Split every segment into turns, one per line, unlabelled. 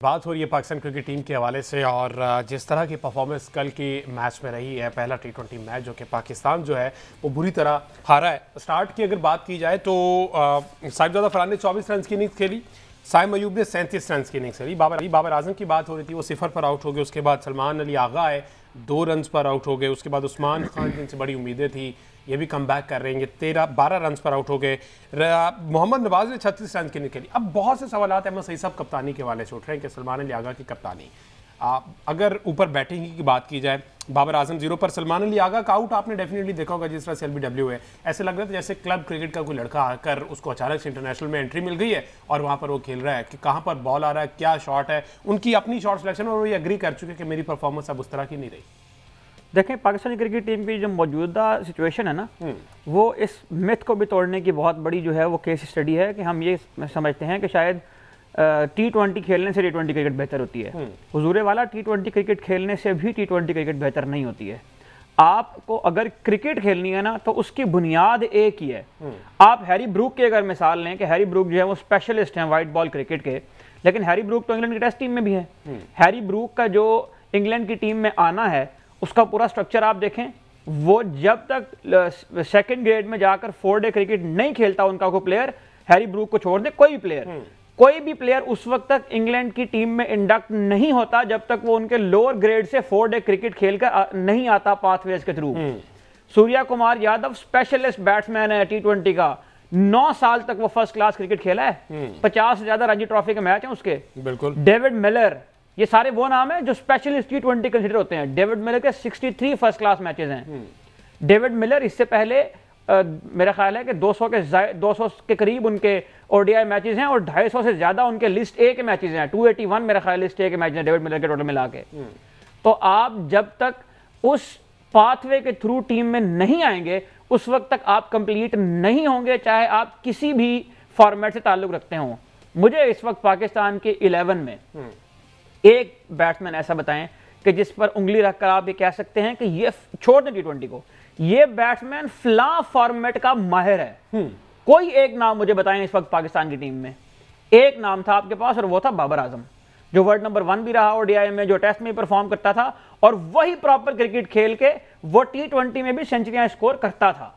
बात हो रही है पाकिस्तान क्रिकेट टीम के हवाले से और जिस तरह की परफॉर्मेंस कल की मैच में रही है, पहला T20 मैच जो कि पाकिस्तान जो है वो बुरी तरह हारा है। स्टार्ट की अगर बात की जाए तो साहिबजादा फरहान ने 24 रन की इनिंग्स खेली, साइम अयूब ने 37 रन की इनिंग्स खेली। बाबर आजम की बात हो रही थी, वो 0 पर आउट हो गए। उसके बाद सलमान अली आगा आए, 2 रन पर आउट हो गए। उसके बाद उस्मान खान, जिनसे बड़ी उम्मीदें थी, ये भी कम बैक कर रहे हैं, 12 रन पर आउट हो गए। मोहम्मद नवाज ने 36 रन की निकली। अब बहुत से सवाल अहमद सईद साहब कप्तानी के वाले से उठ रहे हैं कि सलमान अली आगा की कप्तानी, अगर ऊपर बैटिंग की बात की जाए, बाबर आजम 0 पर, सलमान अली आगा का आउट आपने डेफिनेटली देखा होगा जिस तरह से LBW है। ऐसे लग रहा था जैसे क्लब क्रिकेट का कोई लड़का आकर उसको अचानक से इंटरनेशनल में एंट्री मिल गई है और वहाँ पर वो खेल रहा है कि कहाँ पर बॉल आ रहा है, क्या शॉट है। उनकी अपनी शॉट सिलेक्शन और वो ये एग्री कर चुके कि मेरी परफॉर्मेंस अब उस तरह की नहीं रही।
देखें, पाकिस्तानी क्रिकेट टीम की जो मौजूदा सिचुएशन है ना, वो इस मिथ को भी तोड़ने की बहुत बड़ी जो है वो केस स्टडी है कि हम ये समझते हैं कि शायद T20 खेलने से T20 क्रिकेट बेहतर होती है। हुजूरे वाला T20 क्रिकेट खेलने से भी T20 क्रिकेट बेहतर नहीं होती है। आपको अगर क्रिकेट खेलनी है ना तो उसकी बुनियाद एक ही है। आप हैरी ब्रूक की अगर मिसाल लें कि हैरी ब्रूक जो है वो स्पेशलिस्ट हैं वाइट बॉल क्रिकेट के, लेकिन हैरी ब्रूक तो इंग्लैंड की टेस्ट टीम में भी है। हैरी ब्रूक का जो इंग्लैंड की टीम में आना है उसका पूरा स्ट्रक्चर आप देखें, वो जब तक सेकंड ग्रेड में जाकर 4 डे क्रिकेट नहीं खेलता उनका कोई प्लेयर, हैरी ब्रूक को छोड़ दे कोई भी प्लेयर उस वक्त तक इंग्लैंड की टीम में इंडक्ट नहीं होता जब तक वो उनके लोअर ग्रेड से 4 डे क्रिकेट खेलकर नहीं आता पाथवेज के through. Surya Kumar Yadav specialist batsman है T20 का, 9 साल तक वो फर्स्ट क्लास क्रिकेट खेला है, 50 से ज्यादा रणजी ट्रॉफी के मैच हैं उसके। बिल्कुल। डेविड मिलर, ये सारे वो नाम है जो स्पेशलिस्ट T20 कंसीडर होते हैं। डेविड मिलर के 63 फर्स्ट क्लास मैचेस हैं। डेविड मिलर इससे पहले मेरा ख्याल है कि 200 के करीब उनके ODI मैचेस हैं और 250 से ज्यादा उनके लिस्ट ए के मैचेस हैं। 281 मेरा ख्याल लिस्ट ए के मैच हैं डेविड मिलर के टोटल मिला के। तो आप जब तक उस पाथवे के थ्रू टीम में नहीं आएंगे उस वक्त तक आप कंप्लीट नहीं होंगे, चाहे आप किसी भी फॉर्मेट से ताल्लुक रखते हों। मुझे इस वक्त पाकिस्तान के 11 में एक बैट्समैन ऐसा बताएं कि जिस पर उंगली रखकर आप ये कह सकते हैं कि ये, छोड़ दें T20 को, ये बैट्समैन फ्ला फॉर्मेट का माहिर है। कोई एक नाम मुझे बताएं इस वक्त पाकिस्तान की टीम में। एक नाम था आपके पास और वो था बाबर आजम, जो वर्ल्ड नंबर 1 भी रहा ODI में, जो टेस्ट में परफॉर्म करता था और वही प्रॉपर क्रिकेट खेल के वो T20 में भी सेंचुरियां स्कोर करता था।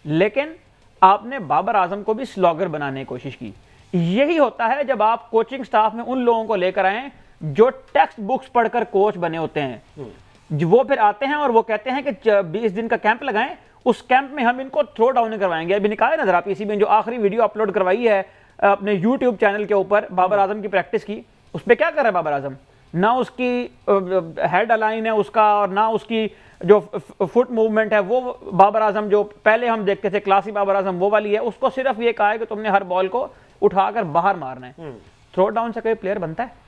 लेकिन आपने बाबर आजम को भी स्लॉगर बनाने की कोशिश की। यही होता है जब आप कोचिंग स्टाफ में उन लोगों को लेकर आए जो टेक्स्ट बुक्स पढ़कर कोच बने होते हैं। वो फिर आते हैं और वो कहते हैं कि 20 दिन का कैंप लगाएं, उस कैंप में हम इनको थ्रो डाउन करवाएंगे। अभी निकाले नजर आप इसी में जो आखिरी वीडियो अपलोड करवाई है अपने YouTube चैनल के ऊपर बाबर आजम की प्रैक्टिस की, उस पर क्या कर रहा है बाबर आजम? ना उसकी हेड अलाइन है उसका और ना उसकी जो फुट मूवमेंट है वो बाबर आजम जो पहले हम देखते थे क्लासी बाबर आजम वो वाली है। उसको सिर्फ ये कहा है कि तुमने हर बॉल को उठाकर बाहर मारना है। थ्रो डाउन से कोई प्लेयर बनता है?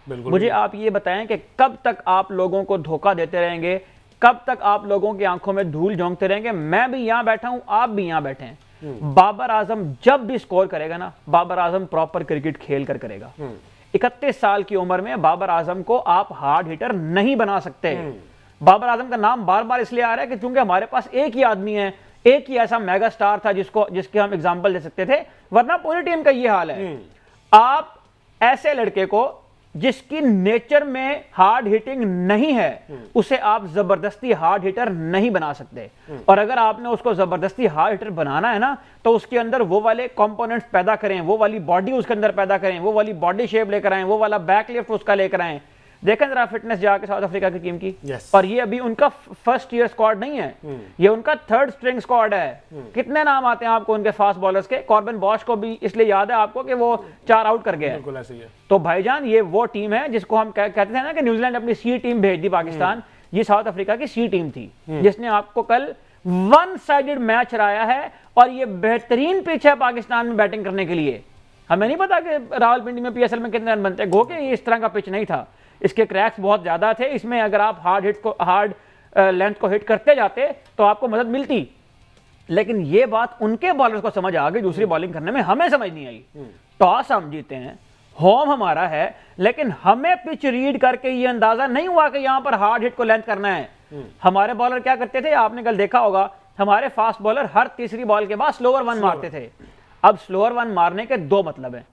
मुझे आप ये बताएं कि कब तक आप लोगों को धोखा देते रहेंगे, कब तक आप लोगों की आंखों में धूल झोंकते रहेंगे? मैं भी यहां बैठा हूं, आप भी यहां बैठे हैं। बाबर आजम जब भी स्कोर करेगा ना, बाबर आजम प्रॉपर क्रिकेट खेल कर करेगा। 31 साल की उम्र में बाबर आजम को आप हार्ड हिटर नहीं बना सकते। बाबर आजम का नाम बार बार इसलिए आ रहा है कि चूंकि हमारे पास एक ही आदमी है, एक ही ऐसा मेगा स्टार था जिसके हम एग्जाम्पल दे सकते थे, वरना पूरी टीम का ये हाल है। आप ऐसे लड़के को जिसकी नेचर में हार्ड हिटिंग नहीं है, उसे आप जबरदस्ती हार्ड हिटर नहीं बना सकते। और अगर आपने उसको जबरदस्ती हार्ड हिटर बनाना है ना, तो उसके अंदर वो वाले कंपोनेंट्स पैदा करें, वो वाली बॉडी उसके अंदर पैदा करें, वो वाली बॉडी शेप लेकर आए, वो वाला बैक लिफ्ट उसका लेकर आए। देखें जरा फिटनेस जाके साउथ अफ्रीका की टीम की। और ये अभी उनका फर्स्ट ईयर स्क्वाड नहीं है, ये उनका 3rd स्ट्रिंग स्क्वाड है। कितने नाम आते हैं आपको उनके फास्ट बॉलर्स के? कॉर्बिन बॉश को भी इसलिए याद है आपको कि वो 4 आउट कर गया है। तो भाईजान ये वो टीम है जिसको हम कहते थे ना कि न्यूजीलैंड अपनी सी टीम भेज दी पाकिस्तान, ये साउथ अफ्रीका की सी टीम थी जिसने आपको कल 1 साइडेड मैच हराया है। और ये बेहतरीन पिच है पाकिस्तान में बैटिंग करने के लिए। हमें नहीं पता कि रावलपिंडी में PSL में कितने रन बनते हैं, गो के इस तरह का पिच नहीं था, इसके क्रैक्स बहुत ज्यादा थे। इसमें अगर आप हार्ड लेंथ को हिट करते जाते तो आपको मदद मिलती। लेकिन ये बात उनके बॉलर्स को समझ आ गई, दूसरी बॉलिंग करने में हमें समझ नहीं आई। टॉस हम जीते हैं, होम हमारा है, लेकिन हमें पिच रीड करके ये अंदाजा नहीं हुआ कि यहां पर हार्ड हिट को लेंथ करना है। हमारे बॉलर क्या करते थे, आपने कल देखा होगा, हमारे फास्ट बॉलर हर तीसरी बॉल के बाद स्लोअर 1 मारते थे। अब स्लोअर 1 मारने के 2 मतलब है।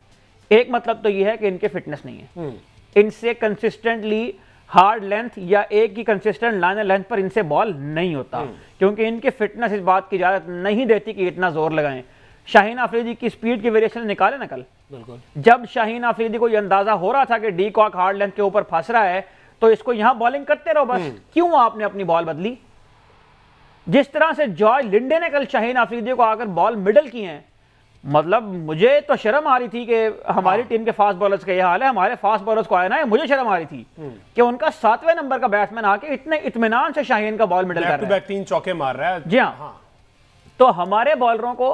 एक मतलब तो यह है कि इनके फिटनेस नहीं है, इनसे कंसिस्टेंटली हार्ड लेंथ या एक ही कंसिस्टेंट लाइन लेंथ पर इनसे बॉल नहीं होता, क्योंकि इनकी फिटनेस इस बात की इजाजत नहीं देती कि इतना जोर लगाएं। शाहीन अफरीदी की स्पीड की वेरिएशन निकाले ना कल, जब शाहीन अफरीदी को यह अंदाजा हो रहा था कि डी कॉक हार्ड लेंथ के ऊपर फंस रहा है तो इसको यहां बॉलिंग करते रहो बस, क्यों आपने अपनी बॉल बदली? जिस तरह से जॉय लिंडे ने कल शाहीन अफरीदी को आकर बॉल मिडल की है, मतलब मुझे तो शर्म आ रही थी कि हमारी टीम के फास्ट बॉलर्स का यह हाल है, हमारे फास्ट बॉलर्स को आया ना, मुझे शर्म आ रही थी कि उनका 7वें नंबर का बैट्समैन आके इतने इत्मीनान से शाहीन का बॉल मिडल कर रहा है,
3 चौके मार रहा है।
जी हाँ। तो हमारे बॉलरों को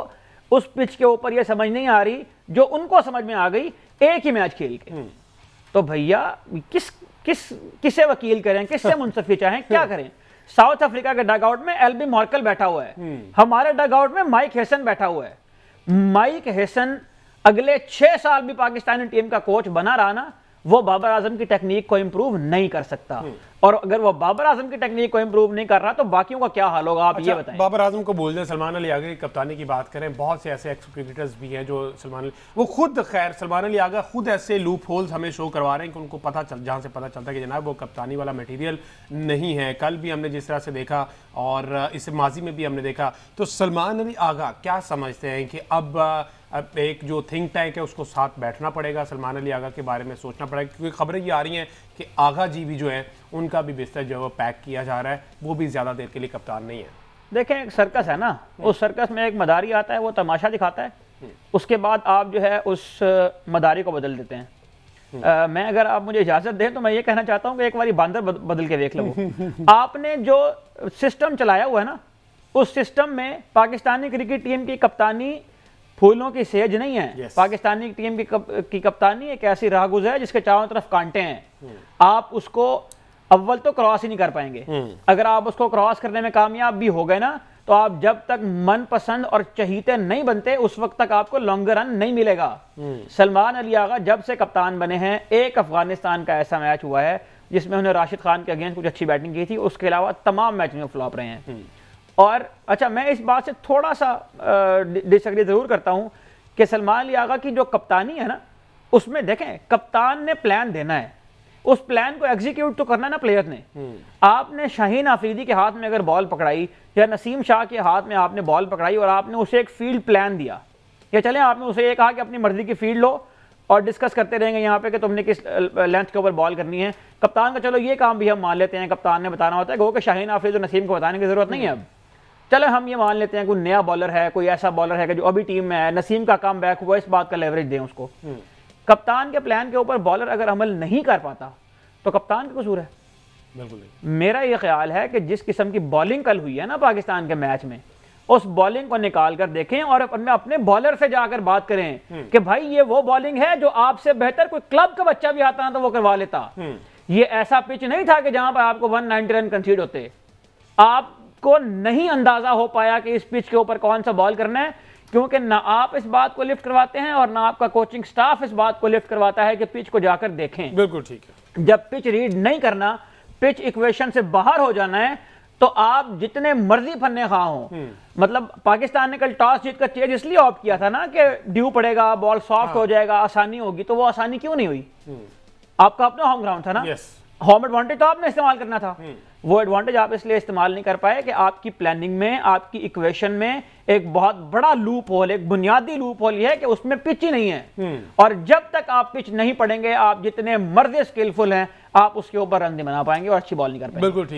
उस पिच के ऊपर यह समझ नहीं आ रही जो उनको समझ में आ गई एक ही मैच खेल के। तो भैया किसे वकील करें, किससे मुंसफी चाहें, क्या करें? साउथ अफ्रीका के डगआउट में एल्बी मॉर्कल बैठा हुआ है, हमारे डगआउट में माइक हेसन बैठा हुआ है। माइक हेसन अगले 6 साल भी पाकिस्तानी टीम का कोच बना रहा ना, वो बाबर आजम की टेक्निक को इंप्रूव नहीं कर सकता, और अगर वो बाबर आजम की टेक्निक को इंप्रूव नहीं कर रहा तो बाकियों का क्या हाल होगा, आप ये बताएं।
बाबर आजम को भूल जाए, सलमान अली आगा की कप्तानी की बात करें, बहुत से ऐसे एक्स क्रिकेटर्स भी हैं जो सलमान अली आगा खुद ऐसे लूप होल्स हमें शो करवा रहे हैं कि उनको जहां से पता चलता है कि जनाब वो कप्तानी वाला मटेरियल नहीं है। कल भी हमने जिस तरह से देखा और इस माजी में भी हमने देखा, तो सलमान अली आगा क्या समझते हैं कि अब एक जो थिंक टैंक है उसको साथ बैठना पड़ेगा, सलमान अली आगा के बारे में सोचना पड़ेगा, क्योंकि खबरें ये आ रही हैं कि आगा जी भी जो है उनका भी बिस्तर जो है वो पैक किया जा रहा है, वो भी ज़्यादा देर के लिए कप्तान नहीं है।
देखें, एक सर्कस है ना, उस सर्कस में एक मदारी आता है, वो तमाशा दिखाता है, उसके बाद आप जो है उस मदारी को बदल देते हैं। मैं, अगर आप मुझे इजाज़त दें तो मैं ये कहना चाहता हूँ कि एक बारी बांदर बदल के देख लो। आपने जो सिस्टम चलाया हुआ है ना, उस सिस्टम में पाकिस्तानी क्रिकेट टीम की कप्तानी फूलों की सेज नहीं है। पाकिस्तानी टीम की कप्तानी एक ऐसी राहगुज है जिसके चारों तरफ कांटे हैं। आप उसको अव्वल तो क्रॉस ही नहीं कर पाएंगे। अगर आप उसको क्रॉस करने में कामयाब भी हो गए ना, तो आप जब तक मनपसंद और चहीते नहीं बनते उस वक्त तक आपको लॉन्गर रन नहीं मिलेगा। सलमान अली आगा जब से कप्तान बने हैं, एक अफगानिस्तान का ऐसा मैच हुआ है जिसमें उन्होंने राशिद खान के अगेंस्ट कुछ अच्छी बैटिंग की थी, उसके अलावा तमाम मैच में फ्लॉप रहे हैं। और अच्छा, मैं इस बात से थोड़ा सा डिसएग्री जरूर करता हूं कि सलमान अली आगा की जो कप्तानी है ना, उसमें देखें, कप्तान ने प्लान देना है, उस प्लान को एग्जीक्यूट तो करना है ना प्लेयर ने। आपने शाहीन अफरीदी के हाथ में अगर बॉल पकड़ाई या नसीम शाह के हाथ में आपने बॉल पकड़ाई और आपने उसे एक फील्ड प्लान दिया, या चले आपने उसे ये कहा कि अपनी मर्जी की फील्ड लो और डिस्कस करते रहेंगे यहाँ पे कि तुमने किस लेंथ के ऊपर बॉल करनी है। कप्तान का चलो ये काम भी हम मान लेते हैं, कप्तान ने बताना होता है, गो कि शाहीन अफरीदी और नसीम को बताने की जरूरत नहीं है। अब चलो हम ये मान लेते हैं कोई नया बॉलर है, कोई ऐसा बॉलर है कि जो अभी टीम में है, नसीम का कम बैक हुआ, इस बात का लेवरेज दें उसको। कप्तान के प्लान के ऊपर बॉलर अगर अमल नहीं कर पाता तो कप्तान का कसूर है?
बिल्कुल।
मेरा ये ख्याल है कि जिस किस्म की बॉलिंग कल हुई है ना पाकिस्तान के मैच में, उस बॉलिंग को निकाल कर देखें और अपने बॉलर से जाकर बात करें कि भाई ये वो बॉलिंग है जो आपसे बेहतर कोई क्लब का बच्चा भी आता ना तो वो करवा लेता। ये ऐसा पिच नहीं था कि जहां पर आपको 190 रन कंसीड होते। आपको नहीं अंदाजा हो पाया कि इस पिच के ऊपर कौन सा बॉल करना है, क्योंकि ना आप इस बात को लिफ्ट करवाते हैं और ना आपका कोचिंग स्टाफ इस बात को लिफ्ट करवाता है कि पिच को जाकर देखें।
बिल्कुल ठीक है।
जब पिच रीड नहीं करना, पिच इक्वेशन से बाहर हो जाना है, तो आप जितने मर्जी फन्ने खा हो, मतलब पाकिस्तान ने कल टॉस जीतकर चेज इसलिए ऑप्ट किया था ना कि ड्यू पड़ेगा, बॉल सॉफ्ट हो जाएगा, आसानी होगी, तो वो आसानी क्यों नहीं हुई? आपका अपना होम ग्राउंड था ना, होम एडवांटेज तो आपने इस्तेमाल करना था। वो एडवांटेज आप इसलिए इस्तेमाल नहीं कर पाए कि आपकी प्लानिंग में, आपकी इक्वेशन में एक बहुत बड़ा लूप होल, एक बुनियादी लूप होल है कि उसमें पिच ही नहीं है। और जब तक आप पिच नहीं पढ़ेंगे, आप जितने मर्जी स्किलफुल हैं, आप उसके ऊपर रन नहीं बना पाएंगे और अच्छी बॉल नहीं कर पाएंगे।
बिल्कुल ठीक।